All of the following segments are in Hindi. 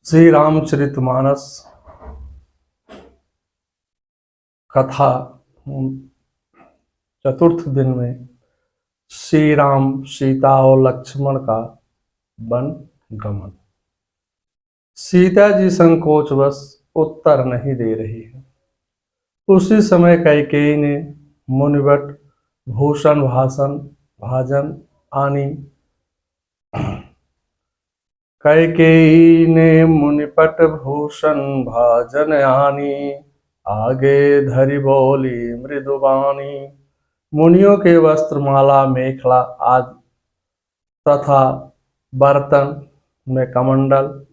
श्री रामचरितमानस कथा चतुर्थ दिन में श्री राम सीता और लक्ष्मण का वन गमन। सीता जी संकोचवश उत्तर नहीं दे रही है। उसी समय कैकेयी ने मुनिवट भूषण भाषण भाजन आनी कैकेयी ने मुनिपट भूषण भाजन आनी आगे धरि बोली मृदुवाणी। मुनियों के वस्त्र माला मेखला आदि तथा बर्तन में कमंडल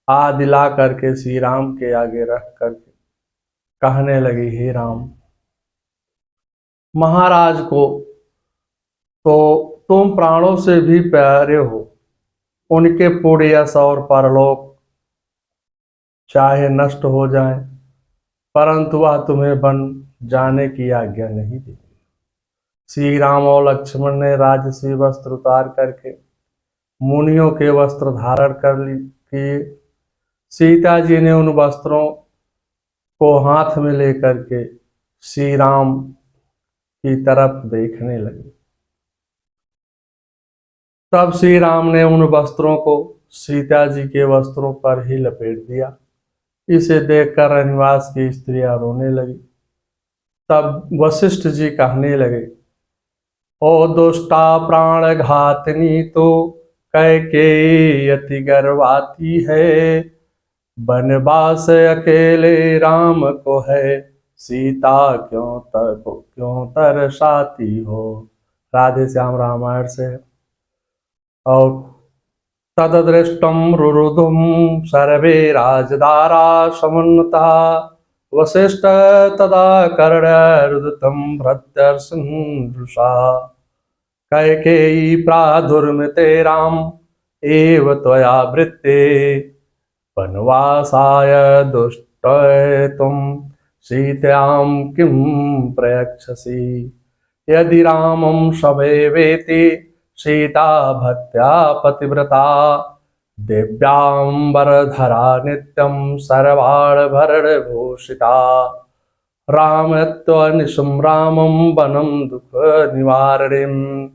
आदि ला करके श्री राम के आगे रख करके कहने लगी, हे राम, महाराज को तो तुम प्राणों से भी प्यारे हो। उनके पुण्य यश और परलोक चाहे नष्ट हो जाए, परंतु वह तुम्हें वन जाने की आज्ञा नहीं देगी। श्री राम और लक्ष्मण ने राजसी वस्त्र उतार करके मुनियों के वस्त्र धारण कर किए। सीता जी ने उन वस्त्रों को हाथ में लेकर के श्री राम की तरफ देखने लगी। तब श्री राम ने उन वस्त्रों को सीता जी के वस्त्रों पर ही लपेट दिया। इसे देखकर रनिवास की स्त्रियां रोने लगी। तब वशिष्ठ जी कहने लगे, ओ दुष्टा प्राण घातनी तो कैकेयी अति गर्वाती है। बनवास अकेले राम को है, सीता क्यों तरसाती हो। राधे श्याम रामायण से है। और तददृष्टम रुरुधुम सर्वे राजदारा समुन्नता वशिष्ठ तदा कर्णरुदितं भृत्यर्षा कैकेयी प्रादुर्मिते राम एव त्वया वृत्ते वनवासाय दुष्टयितुं सीतां किं प्रयच्छसि। यदि रामं समेवेति सीता भक्त्या पतिव्रता दिव्यांबरधरा नित्यं सर्वाणभरणभूषिता। रामत्वनिशं रामं वनं दुख निवारणिम्।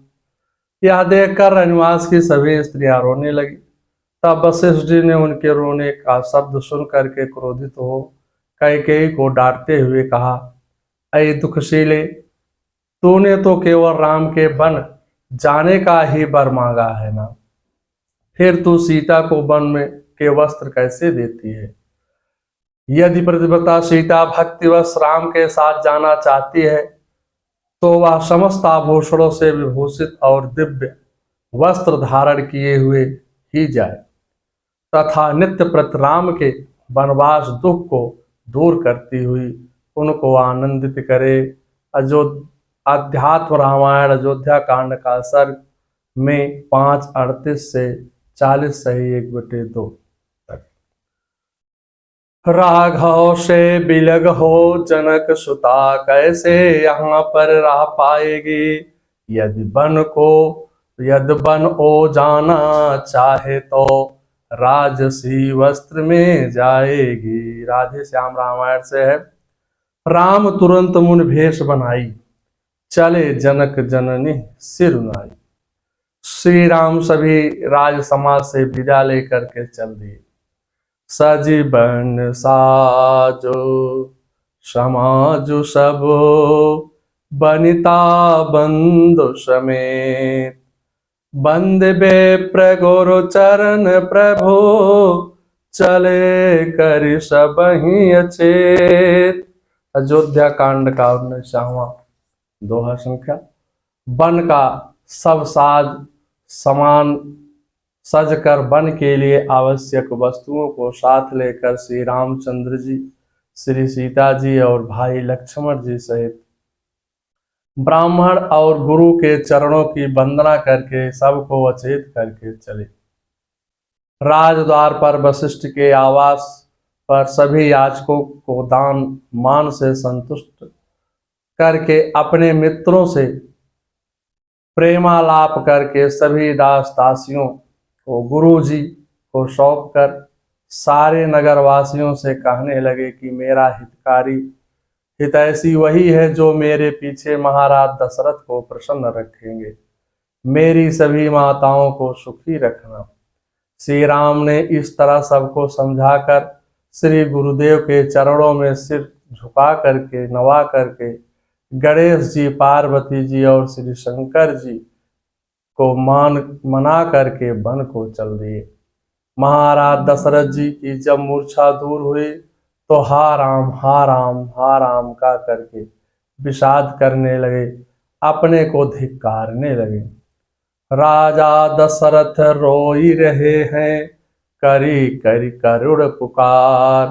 यह देखकर रनिवास की सभी स्त्रियां रोने लगी। तब वशिष्ठ जी ने उनके रोने का शब्द सुन करके क्रोधित हो कैकेयी को डांटते हुए कहा, ऐ दुखशीले, तूने तो केवल राम के वन जाने का ही वर मांगा है ना, फिर तू सीता को वन में के वस्त्र कैसे देती है। यदि प्रतिव्रता सीता भक्तिवश राम के साथ जाना चाहती है तो वह समस्त आभूषणों से विभूषित और दिव्य वस्त्र धारण किए हुए ही जाए तथा नित्य प्रति राम के वनवास दुख को दूर करती हुई उनको आनंदित करे। अध्यात्म रामायण अयोध्या कांड का सर्ग में 5:38 से 40 सही 1/2 तक। राघव से बिलग हो जनक सुता, कैसे यहाँ पर रह पाएगी। यदि बन ओ जाना चाहे तो राजसी वस्त्र में जाएगी। राधे श्याम रामायण से है। राम तुरंत मुन भेष बनाई, चले जनक जननी सिर नाई। श्री राम सभी राज समाज से विदा लेकर के चल दिए। सजीवन साजो समाजु सब, बनिता बंधु समेत। बंदबे प्रगुरु चरण प्रभु, चले कर सब ही अचेत। अयोध्या कांड का 19वां दोहा संख्या। वन का सब साज सामान सजकर वन के लिए आवश्यक वस्तुओं को साथ लेकर श्री रामचंद्र जी, श्री सीता जी और भाई लक्ष्मण जी सहित ब्राह्मण और गुरु के चरणों की वंदना करके सबको अचेत करके चले। राजद्वार पर वशिष्ठ के आवास पर सभी याचकों को दान मान से संतुष्ट करके अपने मित्रों से प्रेमालाप करके सभी दास दासियों को गुरु जी को सौंप कर सारे नगरवासियों से कहने लगे कि मेरा हितकारी हितैषी वही है जो मेरे पीछे महाराज दशरथ को प्रसन्न रखेंगे। मेरी सभी माताओं को सुखी रखना। श्री राम ने इस तरह सबको समझाकर श्री गुरुदेव के चरणों में सिर झुका करके नवा करके गणेश जी, पार्वती जी और श्री शंकर जी को मना करके वन को चल दिए। महाराज दशरथ जी की जब मूर्छा दूर हुई तो हा राम हा राम हा राम का करके विषाद करने लगे, अपने को धिक्कारने लगे। राजा दशरथ रोई रहे हैं, करी करी करुण पुकार,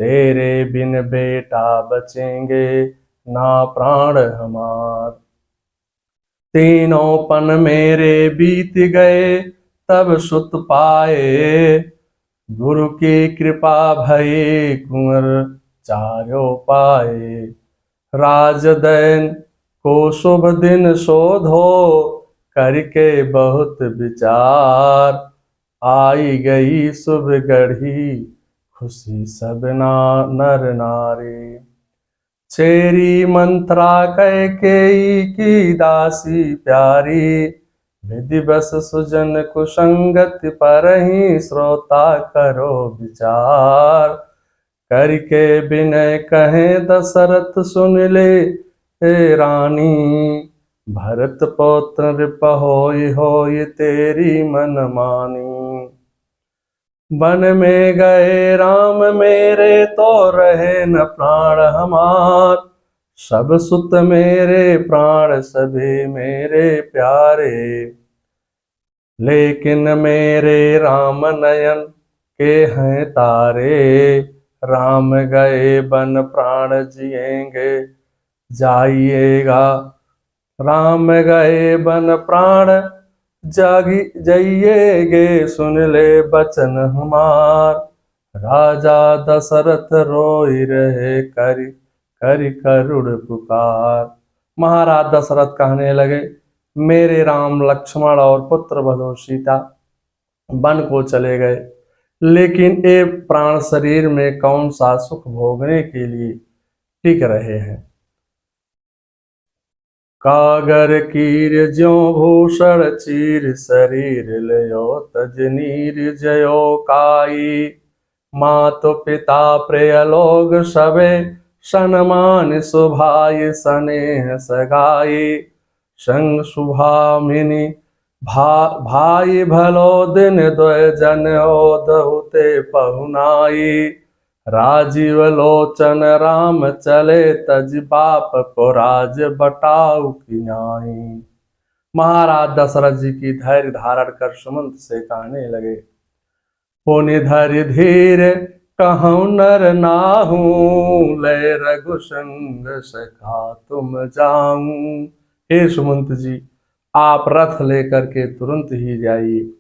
तेरे बिन बेटा बचेंगे ना प्राण हमार। तीनों पन मेरे बीत गए, तब सुत पाए, गुरु की कृपा भई कुंवर चारों पाए। राजदैन को शुभ दिन शोधो, करके बहुत विचार, आई गई शुभ घड़ी, खुशी सब नर नारी। चेरी मंत्रा कैकेयी की दासी प्यारी, विधि बस सुजन कुसंगत परहि, श्रोता करो विचार। करके विनय कहे दशरथ सुन ले, हे रानी, भरत पौत्र नृप होय तेरी मन मानी। वन में गए राम मेरे, तो रहे न प्राण हमार, सब सुत मेरे प्राण सभी मेरे प्यारे। लेकिन मेरे राम नयन के हैं तारे, राम गए वन प्राण जिएंगे जाइएगा। राम गए वन प्राण जाइएगे, सुन ले बचन हमार। राजा दशरथ रोई रहे, करि करि करुण पुकार। महाराज दशरथ कहने लगे, मेरे राम लक्ष्मण और पुत्र बधो सीता वन को चले गए, लेकिन ये प्राण शरीर में कौन सा सुख भोगने के लिए टिक रहे हैं। कागर कीर ज्यो भूषण चीर, शरीर लयो तज नीर जयो काई। मातु पिता प्रिय लोग सबे, सन्मान सुभाय स्नेह सगाई। संग सुभामिनी भाई भलो दिन, द्वय जन ओदहुते पहुनाई। राजीव लोचन राम चले, तज बाप को राज बटाऊ की नाई। महाराज दशरथ जी की धैर्य धारण कर सुमंत से कहने लगे, पुनि धरि धीर कहूँ नर नाहू, ले रघु संग सखा तुम जाऊं। हे सुमंत जी, आप रथ लेकर के तुरंत ही जाइए।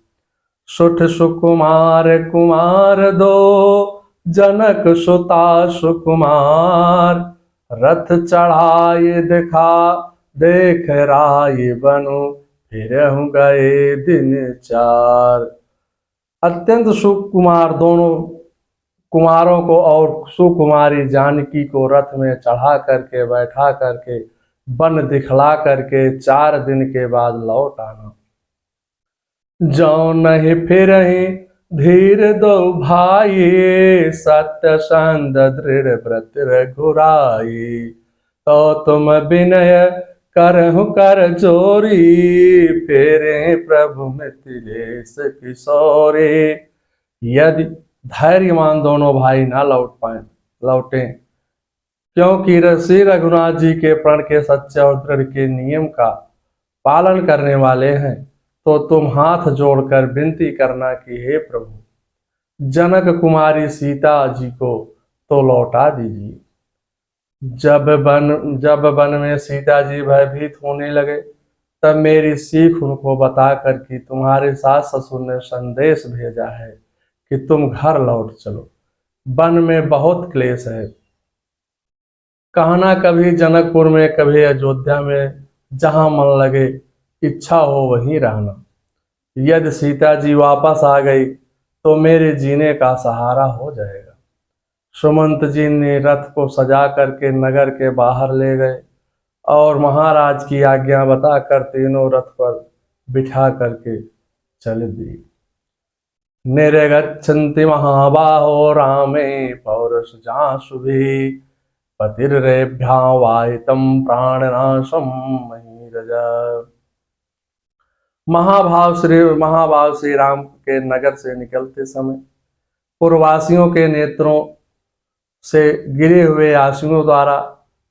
सुठ सुकुमार कुमार दो, जनक सुता सुकुमार। रथ चढ़ाए देख राय बनु, फिर गए दिन चार। अत्यंत सुकुमार दोनों कुमारों को और सुकुमारी जानकी को रथ में चढ़ा करके बैठा करके वन दिखला करके 4 दिन के बाद लौट आना। जो नहीं फिर धीर दो भाई, सत्य संद दृढ़ व्रत रघुराई। तो तुम विनय करहु कर जोरी, फेरे प्रभु मिथिलेश किशोरी। यदि धैर्यवान दोनों भाई ना लौटे, क्योंकि श्री रघुनाथ जी के प्रण के सच्चे और दृढ़ के नियम का पालन करने वाले हैं, तो तुम हाथ जोड़कर विनती करना कि हे प्रभु, जनक कुमारी सीता जी को तो लौटा दीजिए। जब वन में सीता जी भयभीत होने लगे, तब मेरी सीख उनको बताकर कि तुम्हारे सास ससुर ने संदेश भेजा है कि तुम घर लौट चलो, वन में बहुत क्लेश है। कहना कभी जनकपुर में कभी अयोध्या में, जहां मन लगे इच्छा हो वहीं रहना। यदि सीता जी वापस आ गई तो मेरे जीने का सहारा हो जाएगा। सुमंत जी ने रथ को सजा करके नगर के बाहर ले गए और महाराज की आज्ञा बताकर तीनों रथ पर बिठा करके चल दिए। निर्गच्छन्ति महाबाहो रामे पौरुषजा शुभे पतिर्रेभ्या वाहितं प्राणनाशम महीरज। महाभाव श्री राम के नगर से निकलते समय पुरवासियों के नेत्रों से गिरे हुए आंसुओं द्वारा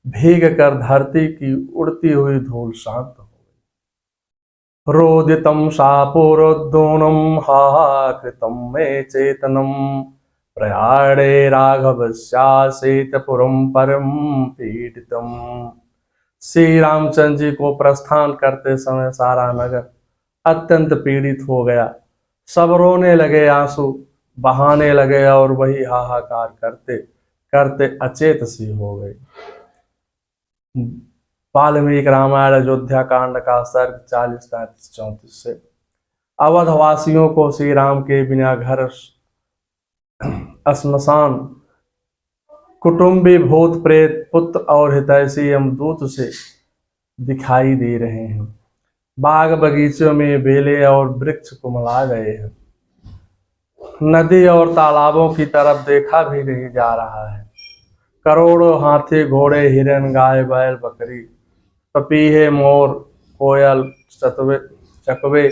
भीग कर धरती की उड़ती हुई धूल शांत हो गई। रोदितं शापुरोद्दोनं हाहाकृतं मे चेतनम प्रयाणे राघवस्यासीत पुरं परम पीडितम। श्री रामचंद्र जी को प्रस्थान करते समय सारा नगर अत्यंत पीड़ित हो गया। सब रोने लगे, आंसू बहाने लगे और वही हाहाकार करते करते अचेत सी हो गई। वाल्मीकि रामायण अयोध्या कांड का सर्ग 40, 35, 34 से। अवधवासियों को श्री राम के बिना घर श्मशान कुटुंबी भूत प्रेत पुत्र और हितैषी यमदूत से दिखाई दे रहे हैं। बाग बगीचों में बेले और वृक्ष कुमला गए हैं। नदी और तालाबों की तरफ देखा भी नहीं जा रहा है। करोड़ों हाथी घोड़े हिरन गाय बैल बकरी पपीहे मोर कोयल चकवे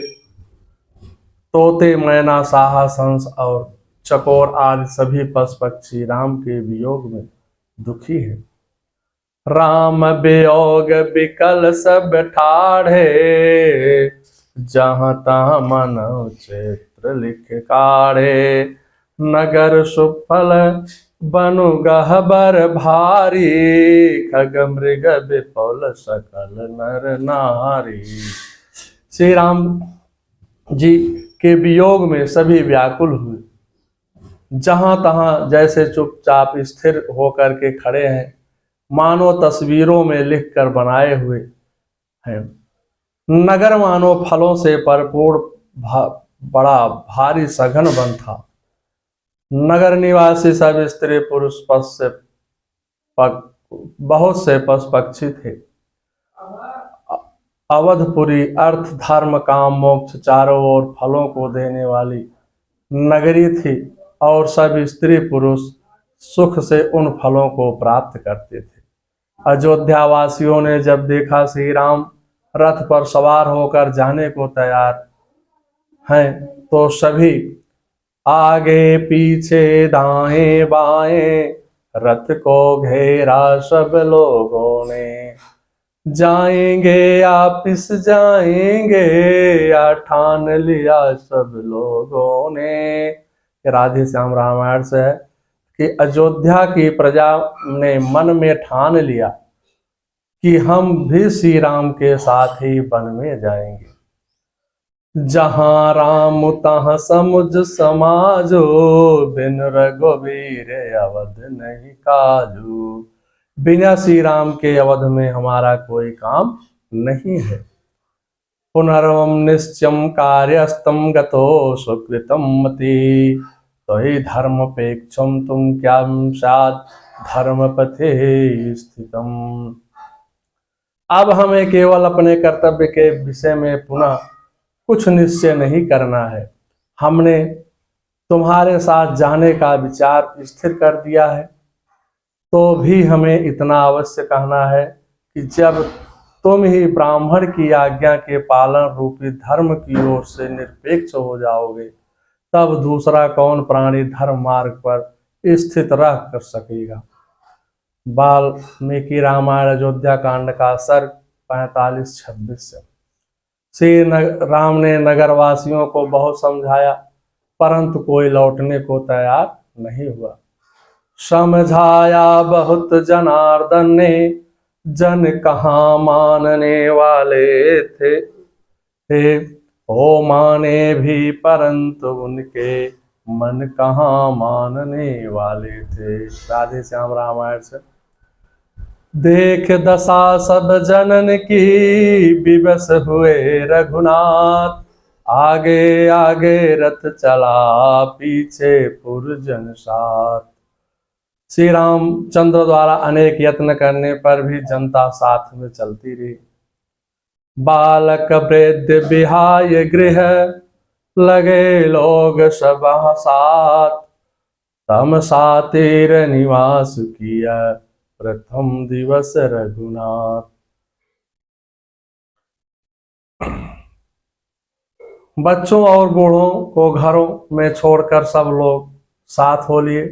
तोते मैना साहस हंस और चकोर आदि सभी पशु पक्षी राम के वियोग में दुखी है। राम वियोग बिकल सब ठाढ़े जहाँ तहाँ मानव चित्र लिख काढ़े। नगर सुफल बनु गहबर भारी खग मृग विपुल सकल नर नारी। श्री राम जी के वियोग में सभी व्याकुल हुए। जहां तहां जैसे चुपचाप स्थिर होकर के खड़े हैं, मानो तस्वीरों में लिख कर बनाए हुए हैं। नगर मानो फलों से भरपूर बड़ा भारी सघन वन था। नगर निवासी सब स्त्री पुरुष बहुत से पशु पक्षी थे। अवधपुरी अर्थ धर्म काम मोक्ष चारों ओर फलों को देने वाली नगरी थी और सब स्त्री पुरुष सुख से उन फलों को प्राप्त करते थे। अयोध्या वासियों ने जब देखा श्री राम रथ पर सवार होकर जाने को तैयार हैं, तो सभी आगे पीछे दाएं बाएं रथ को घेरा सब लोगों ने। जाएंगे वापिस जाएंगे या ठान लिया सब लोगों ने। राधे श्याम रामायण से है कि अयोध्या की प्रजा ने मन में ठान लिया कि हम भी श्री राम के साथ ही वन में जाएंगे। जहां राम तहां समुझ समाजो बिन रघुवीर अवध नहीं काजू। बिना श्री राम के अवध में हमारा कोई काम नहीं है। पुनर्वम निश्चयम कार्यस्तम गतो सुकृतम मति तो ही धर्मपेक्षम तुम क्या साद धर्म पथे स्थितम। अब हमें केवल अपने कर्तव्य के विषय में पुनः कुछ निश्चय नहीं करना है। हमने तुम्हारे साथ जाने का विचार स्थिर कर दिया है, तो भी हमें इतना अवश्य कहना है कि जब तुम ही ब्राह्मण की आज्ञा के पालन रूपी धर्म की ओर से निरपेक्ष हो जाओगे, तब दूसरा कौन प्राणी धर्म मार्ग पर स्थित रह कर सकेगा। वाल्मीकि रामायण अयोध्या कांड का सर्ग 45-26 से। श्री राम ने नगरवासियों को बहुत समझाया, परंतु कोई लौटने को तैयार नहीं हुआ। समझाया बहुत जनार्दन ने जन कहाँ मानने वाले थे ओ माने भी परंतु उनके मन कहाँ मानने वाले थे। राधे श्याम रामायण से। देख दशा सब जनन की विवश हुए रघुनाथ आगे आगे रथ चला पीछे पुरजन साथ। श्री रामचंद्र द्वारा अनेक यत्न करने पर भी जनता साथ में चलती रही। बालक वृद्ध विहाय गृह लगे लोग सब साथ। तम सातिर निवास किया प्रथम दिवस रघुनाथ। बच्चों और बूढ़ों को घरों में छोड़कर सब लोग साथ हो लिए।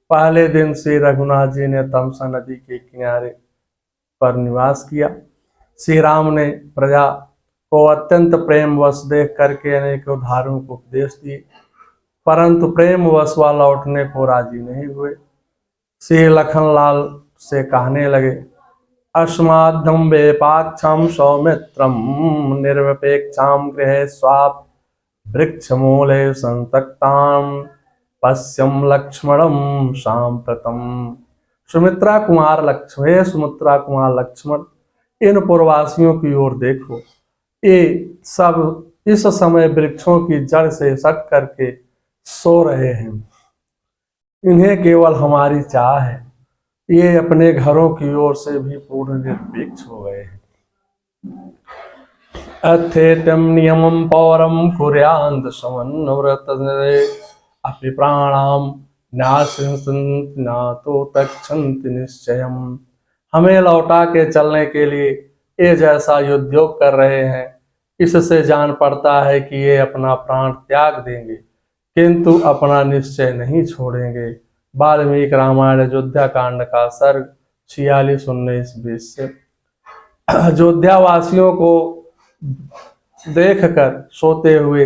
पहले दिन श्री रघुनाथ जी ने तमसा नदी के किनारे पर निवास किया। श्री राम ने प्रजा को अत्यंत प्रेम वश देख करके अनेकों धार्मिक उपदेश दिए, परंतु प्रेम वश व लौटने को राजी नहीं हुए। श्री लखनलाल से कहने लगे, अस्माद्यम वेपाक्षम सौमित्रम निर्विपेक्षाम गृहे स्वाप वृक्ष मूले संतक्ताम पश्यम लक्ष्मणम सांप्रतम। सुमित्रा कुमार लक्ष्मण, हे सुमित्रा कुमार लक्ष्मण, इन पुरवासियों की ओर देखो। ये सब इस समय वृक्षों की जड़ से सट करके सो रहे हैं। इन्हें केवल हमारी चाह है। ये अपने घरों की ओर से भी पूर्ण निरपेक्ष हो गए हैं। अथेतम नियमम पौरम कुर्यान्त समन्व्रत अपि प्राणाम नातो तक्षन्ति निश्चयम। हमें लौटा के चलने के लिए ये जैसा युद्ध कर रहे हैं, इससे जान पड़ता है कि ये अपना प्राण त्याग देंगे, किंतु अपना निश्चय नहीं छोड़ेंगे। वाल्मीकि रामायण अयोध्या कांड का सर्ग 46:19-20 से। अयोध्या वासियों को देखकर सोते हुए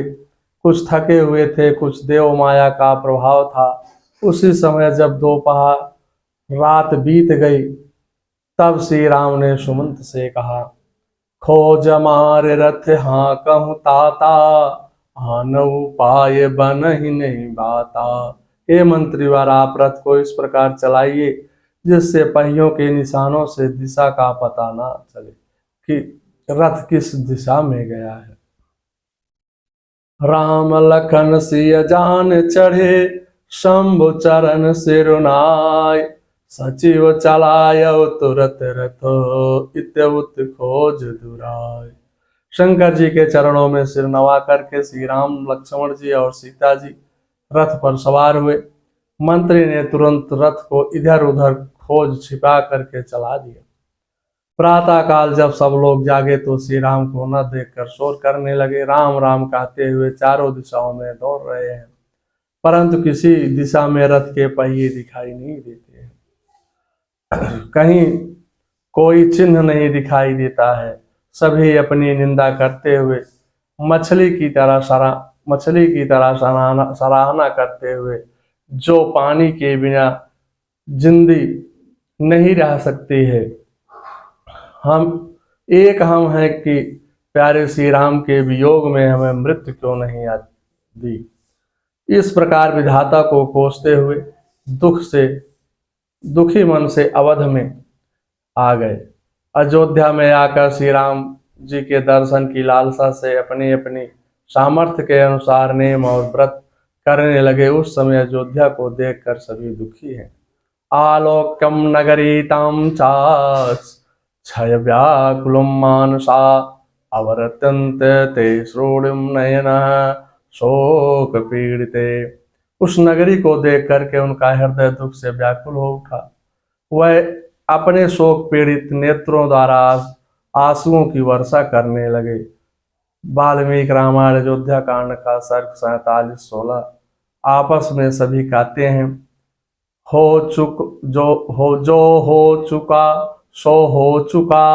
कुछ थके हुए थे, कुछ देव माया का प्रभाव था। उसी समय जब दोपहर रात बीत गई, तब श्री राम ने सुमंत से कहा, खोज मार रथ हाँ कहूँ ताता, आन उपाय बन ही नहीं बाता। हे मंत्रीवर, आप रथ को इस प्रकार चलाइए जिससे पहियों के निशानों से दिशा का पता ना चले कि रथ किस दिशा में गया है। राम लखन सिय जान चढ़े, शंभु चरण सिरुनाय। सचिव चलायो तुरत रथो, इत्युत खोज दुराय। शंकर जी के चरणों में सिर नवा करके श्री राम, लक्ष्मण जी और सीता जी रथ पर सवार हुए। मंत्री ने तुरंत रथ को इधर उधर खोज छिपा करके चला दिया। प्रातः काल जब सब लोग जागे तो श्री राम को न देखकर शोर करने लगे। राम राम कहते हुए चारों दिशाओं में दौड़ रहे हैं, परंतु किसी दिशा में रथ के पहिए दिखाई नहीं देते हैं। कहीं कोई चिन्ह नहीं दिखाई देता है। सभी अपनी निंदा करते हुए मछली की तरह सराहना करते हुए, जो पानी के बिना जिंदगी नहीं रह सकती है, हम हैं कि प्यारे श्री राम के वियोग में हमें मृत्यु क्यों नहीं आती। इस प्रकार विधाता को कोसते हुए दुखी मन से अवध में आ गए। अयोध्या में आकर श्री राम जी के दर्शन की लालसा से अपनी अपनी सामर्थ्य के अनुसार नेम और व्रत करने लगे। उस समय अयोध्या को देखकर सभी दुखी हैं। आलोक्यम नगरीताम चास क्षय व्याकुलम मानसा, अवरत्यंत ते श्रोणिम नयन शोक पीड़िते। उस नगरी को देख करके उनका हृदय दुख से व्याकुल हो उठा। वह अपने शोक पीड़ित नेत्रों द्वारा आंसुओं की वर्षा करने लगे। वाल्मीकि रामायण अयोध्या कांड का सर्ग 47:16। आपस में सभी कहते हैं, हो चुका सो हो चुका,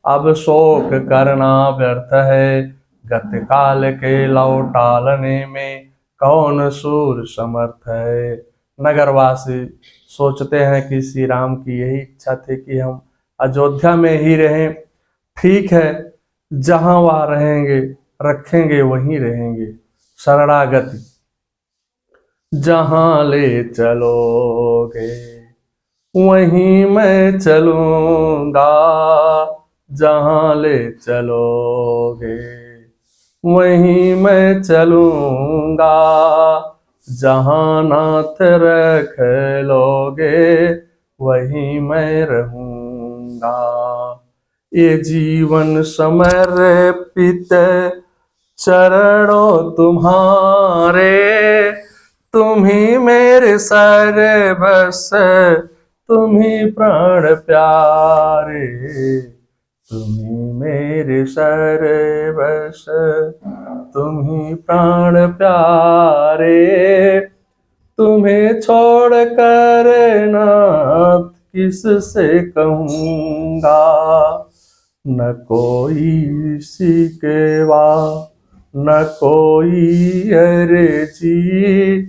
अब शोक करना व्यर्थ है। गत काल के लौटालने में कौन सूर समर्थ है। नगरवासी सोचते हैं कि श्री राम की यही इच्छा थी कि हम अयोध्या में ही रहें। ठीक है, जहां वह रहेंगे रखेंगे वहीं रहेंगे। शरणागति जहां ले चलोगे वहीं मैं चलूंगा, जहां ले चलोगे वहीं मैं चलूंगा, जहाँ नाथ रख लोगे वहीं मैं रहूंगा। ये जीवन समर्पित चरणों तुम्हारे, तुम ही मेरे सर्वस्व, तुम ही प्राण प्यारे, तुम ही मेरे सर्वस्व, तुम ही प्राण प्यारे। तुम्हें छोड़ कर नाथ किससे कहूँगा, न कोई सिकवा न कोई अर्जी,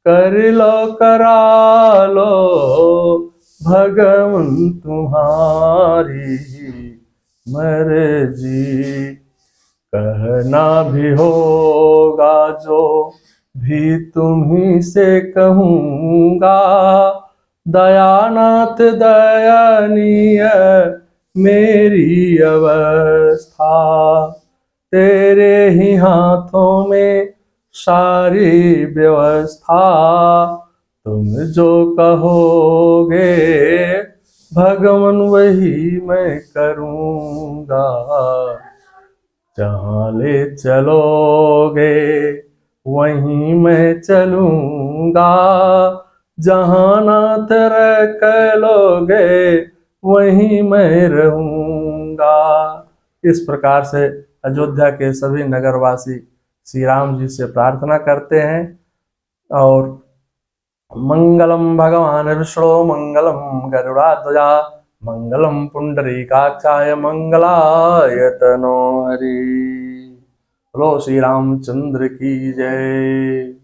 कर लो करा लो भगवन तुम्हारी मर्जी। कहना भी होगा जो भी तुम्ही से कहूँगा, दयानाथ दयनीय मेरी अवस्था, तेरे ही हाथों में सारी व्यवस्था। तुम जो कहोगे भगवन वही मैं करूँगा, जहाँ ले चलोगे वहीं मैं चलूँगा, जहाँ नाथ रख लोगे वहीं मैं रहूँगा। इस प्रकार से अयोध्या के सभी नगरवासी श्री राम जी से प्रार्थना करते हैं। और मंगलम भगवान विष्णु मंगलम गरुड़ाध्वजा मंगलम पुंडरीकाक्षाय मंगलाय तनो हरि। बोलो श्री रामचंद्र की जय।